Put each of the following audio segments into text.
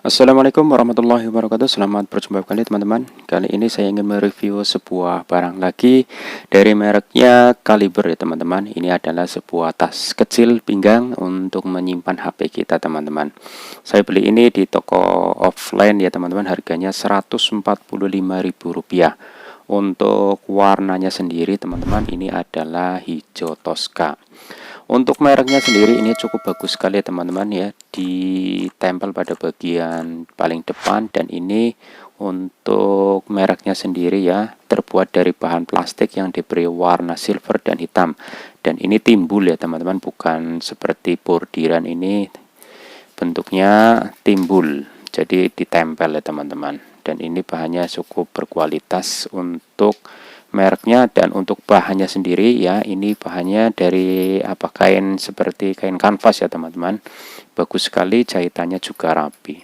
Assalamualaikum warahmatullahi wabarakatuh. Selamat berjumpa kembali teman-teman. Kali ini saya ingin mereview sebuah barang lagi dari mereknya Caliber ya teman-teman. Ini adalah sebuah tas kecil pinggang untuk menyimpan HP kita teman-teman. Saya beli ini di toko offline ya teman-teman. Harganya Rp145.000. Untuk warnanya sendiri teman-teman, ini adalah hijau Tosca. Untuk mereknya sendiri ini cukup bagus sekali ya teman-teman ya, ditempel pada bagian paling depan, dan ini untuk mereknya sendiri ya terbuat dari bahan plastik yang diberi warna silver dan hitam, dan ini timbul ya teman-teman, bukan seperti bordiran, ini bentuknya timbul jadi ditempel ya teman-teman. Dan ini bahannya cukup berkualitas untuk mereknya, dan untuk bahannya sendiri ya, ini bahannya dari kain seperti kain kanvas ya teman-teman. Bagus sekali, jahitannya juga rapi.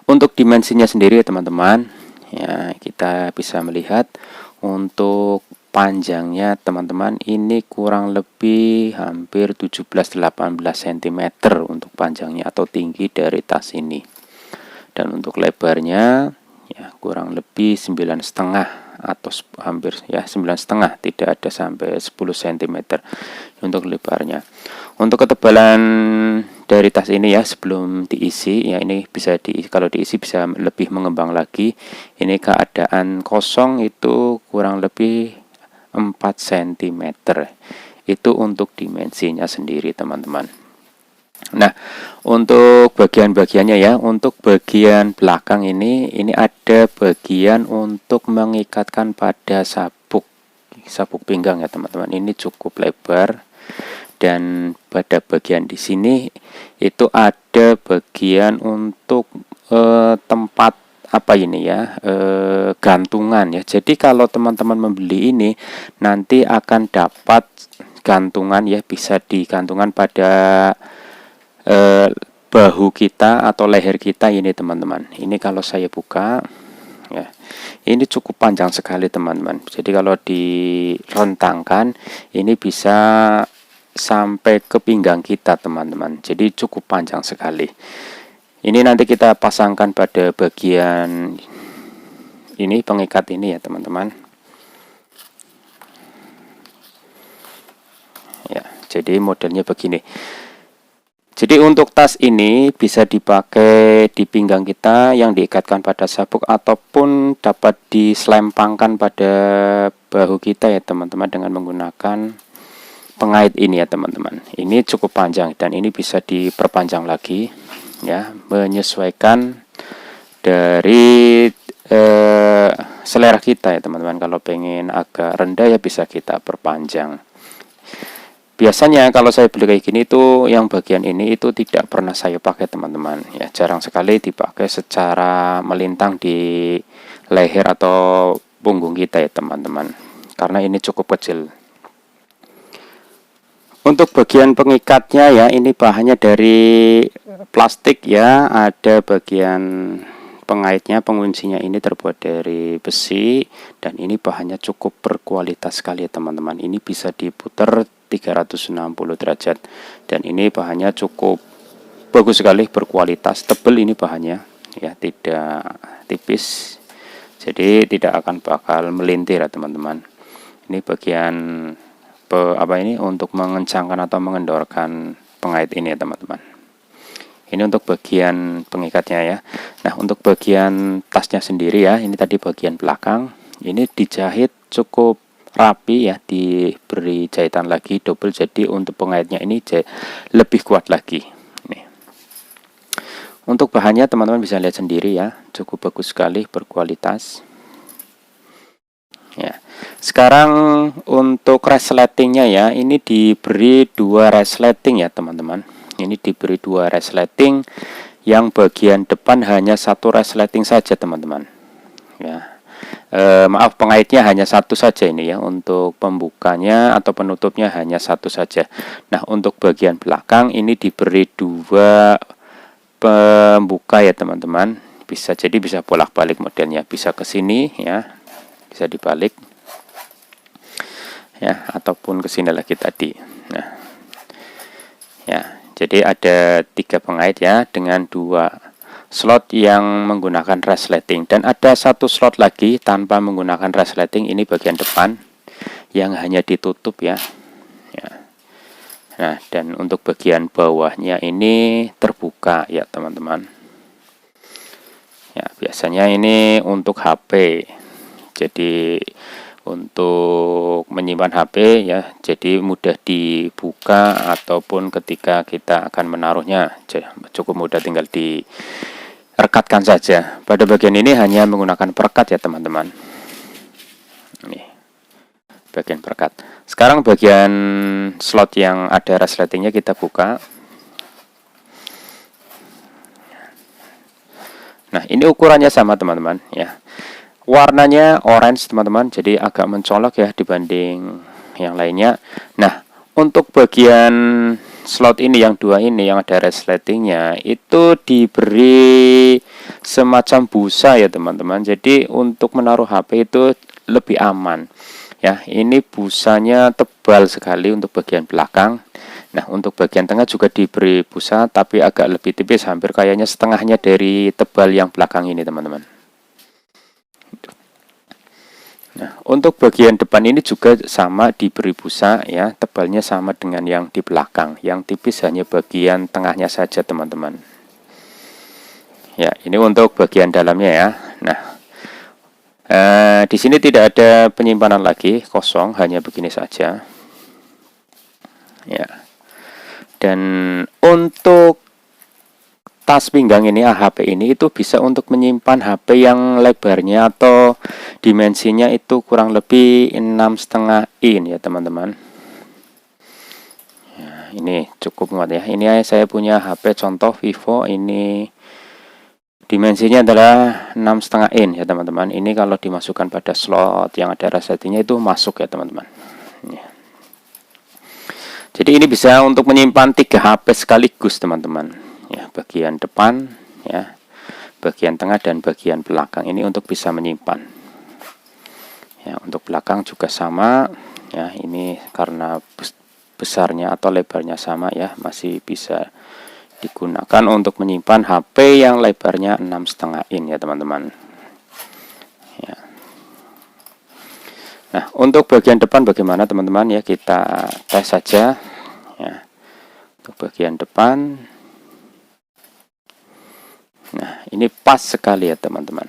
Untuk dimensinya sendiri ya teman-teman ya, kita bisa melihat untuk panjangnya teman-teman ini kurang lebih hampir 17-18 cm untuk panjangnya atau tinggi dari tas ini. Dan untuk lebarnya ya kurang lebih 9,5 atau hampir ya 9,5, tidak ada sampai 10 cm untuk lebarnya. Untuk ketebalan dari tas ini ya, sebelum diisi ya, ini bisa kalau diisi bisa lebih mengembang lagi. Ini keadaan kosong itu kurang lebih 4 cm. Itu untuk dimensinya sendiri teman-teman. Nah, untuk bagian-bagiannya ya, untuk bagian belakang ini ada bagian untuk mengikatkan pada sabuk pinggang ya teman-teman. Ini cukup lebar, dan pada bagian di sini itu ada bagian untuk tempat gantungan ya. Jadi kalau teman-teman membeli ini nanti akan dapat gantungan ya, bisa digantungan pada bahu kita atau leher kita ini teman-teman. Ini kalau saya buka ya, ini cukup panjang sekali teman-teman. Jadi kalau direntangkan ini bisa sampai ke pinggang kita teman-teman. Jadi cukup panjang sekali. Ini nanti kita pasangkan pada bagian ini, pengikat ini ya teman-teman ya. Jadi modelnya begini. Jadi untuk tas ini bisa dipakai di pinggang kita yang diikatkan pada sabuk, ataupun dapat diselempangkan pada bahu kita ya teman-teman, dengan menggunakan pengait ini ya teman-teman. Ini cukup panjang dan ini bisa diperpanjang lagi ya, menyesuaikan dari selera kita ya teman-teman. Kalau pengen agak rendah ya bisa kita perpanjang. Biasanya kalau saya beli kayak gini tuh, yang bagian ini itu tidak pernah saya pakai teman-teman ya, jarang sekali dipakai secara melintang di leher atau punggung kita ya teman-teman, karena ini cukup kecil. Untuk bagian pengikatnya ya, ini bahannya dari plastik ya, ada bagian pengaitnya, penguncinya ini terbuat dari besi, dan ini bahannya cukup berkualitas sekali ya teman-teman. Ini bisa diputar 360 derajat, dan ini bahannya cukup bagus sekali, berkualitas, tebal ini bahannya ya, tidak tipis, jadi tidak akan bakal melintir ya teman-teman. Ini bagian ini untuk mengencangkan atau mengendorkan pengait ini ya teman-teman. Ini untuk bagian pengikatnya ya. Nah, untuk bagian tasnya sendiri ya, ini tadi bagian belakang, ini dijahit cukup rapi ya, diberi jahitan lagi double, jadi untuk pengaitnya ini lebih kuat lagi. Nih. Untuk bahannya teman-teman bisa lihat sendiri ya, cukup bagus sekali, berkualitas ya. Sekarang untuk resletingnya ya, ini diberi 2 resleting ya teman-teman. Ini diberi 2 resleting, yang bagian depan hanya 1 resleting saja teman-teman ya. Maaf, pengaitnya hanya 1 saja ini ya, untuk pembukanya atau penutupnya hanya 1 saja. Nah, untuk bagian belakang ini diberi 2 pembuka ya teman-teman. Jadi bisa bolak-balik modelnya, bisa ke sini ya, bisa dibalik ya, ataupun ke sini lagi tadi. Nah ya, jadi ada 3 pengait ya, dengan 2 slot yang menggunakan resleting, dan ada satu slot lagi tanpa menggunakan resleting, ini bagian depan yang hanya ditutup ya. Nah, dan untuk bagian bawahnya ini terbuka ya teman-teman. Ya, biasanya ini untuk HP. Jadi untuk menyimpan HP ya, jadi mudah dibuka ataupun ketika kita akan menaruhnya cukup mudah, tinggal direkatkan saja. Pada bagian ini hanya menggunakan perekat ya teman-teman. Ini bagian perekat. Sekarang bagian slot yang ada resletingnya kita buka. Nah, ini ukurannya sama teman-teman ya. Warnanya orange teman-teman, jadi agak mencolok ya dibanding yang lainnya. Nah, untuk bagian slot ini yang dua ini yang ada resletingnya itu diberi semacam busa ya teman-teman. Jadi untuk menaruh HP itu lebih aman ya. Ini busanya tebal sekali untuk bagian belakang. Nah, untuk bagian tengah juga diberi busa tapi agak lebih tipis, hampir kayaknya setengahnya dari tebal yang belakang ini teman-teman. Nah, untuk bagian depan ini juga sama diberi busa ya, tebalnya sama dengan yang di belakang. Yang tipis hanya bagian tengahnya saja teman-teman. Ya, ini untuk bagian dalamnya ya. Nah, di sini tidak ada penyimpanan lagi, kosong, hanya begini saja. Ya. Dan untuk tas pinggang ini, HP ini itu bisa untuk menyimpan HP yang lebarnya atau dimensinya itu kurang lebih 6,5 in ya teman-teman. Ya, ini cukup muat ya. Ini saya punya HP contoh Vivo, ini dimensinya adalah 6,5 in ya teman-teman. Ini kalau dimasukkan pada slot yang ada resletingnya itu masuk ya teman-teman. Ya. Jadi ini bisa untuk menyimpan 3 HP sekaligus teman-teman. Ya, bagian depan ya, bagian tengah dan bagian belakang ini untuk bisa menyimpan. Ya, untuk belakang juga sama ya, ini karena besarnya atau lebarnya sama ya, masih bisa digunakan untuk menyimpan HP yang lebarnya 6,5 in ya teman-teman. Ya. Nah, untuk bagian depan bagaimana teman-teman ya, kita tes saja ya. Untuk bagian depan, nah ini pas sekali ya teman-teman.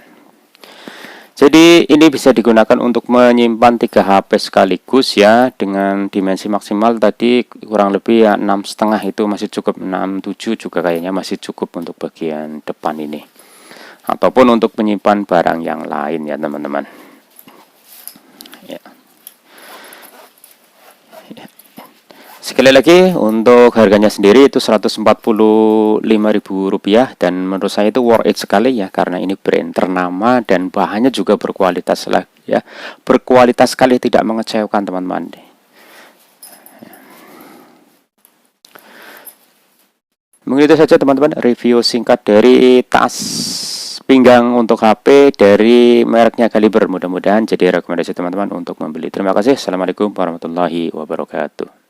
Jadi ini bisa digunakan untuk menyimpan 3 HP sekaligus ya, dengan dimensi maksimal tadi kurang lebih ya 6,5, itu masih cukup. 6,7 juga kayaknya masih cukup untuk bagian depan ini, ataupun untuk menyimpan barang yang lain ya teman-teman ya. Sekali lagi, untuk harganya sendiri itu Rp145.000, dan menurut saya itu worth it sekali ya, karena ini brand ternama dan bahannya juga berkualitas lah ya, berkualitas sekali, tidak mengecewakan teman-teman. Mungkin itu saja teman-teman review singkat dari tas pinggang untuk HP dari mereknya Caliber. Mudah-mudahan jadi rekomendasi teman-teman untuk membeli. Terima kasih. Assalamualaikum warahmatullahi wabarakatuh.